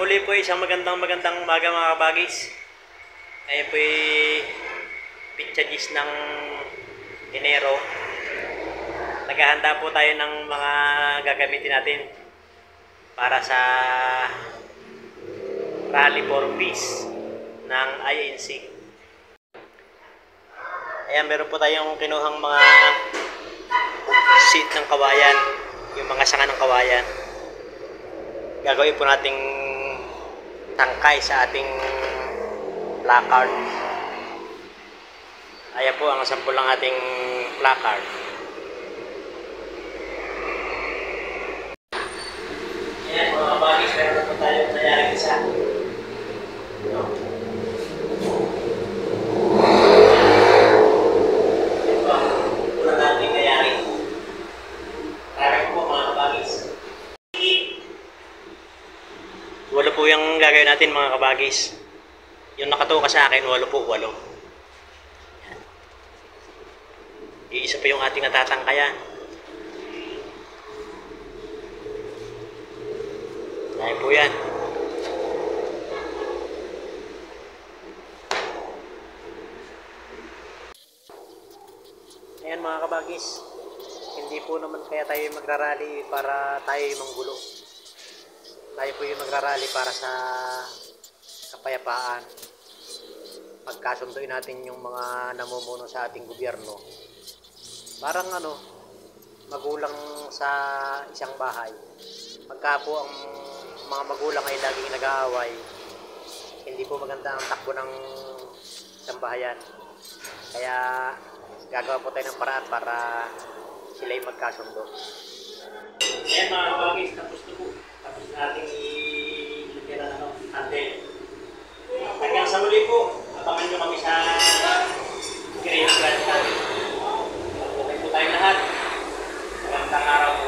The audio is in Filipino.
muli po isang magandang umaga mga kabagis. Ngayon po Pitsagis ng Enero. Naghahanda po tayo ng mga gagamitin natin para sa Rally for Peace ng INC. Ayan, meron po tayong kinuhang mga seat ng kawayan, yung mga sanga ng kawayan. Gagawin po nating tangkay sa ating placard. Ayan po ang sample ng ating placard. Ayan mga bagis, meron po tayong nayaring isa. Walo po yung gagawin natin mga kabagis. Yung nakatuka sa akin, walo. Iisa pa yung ating natatangkayan. Dahil po yan. Ayan mga kabagis. Hindi po naman kaya tayo magrarally para tayo manggulo. Tayo po yung magrarally para sa kapayapaan. Pagkasunduin natin yung mga namumuno sa ating gobyerno. Parang magulang sa isang bahay. Pagka po ang mga magulang ay laging nag-aaway, hindi po maganda ang takbo ng isang bahayan. Kaya gagawa po tayo ng paraan para sila yung magkasundo. Ayan mga bagis, tapos na po. Tapos natin ilagyan ng handle. Hanggang sa muli po, abangan nyo kami sa Green Flag natin. Okay po tayong lahat. Magandang araw po.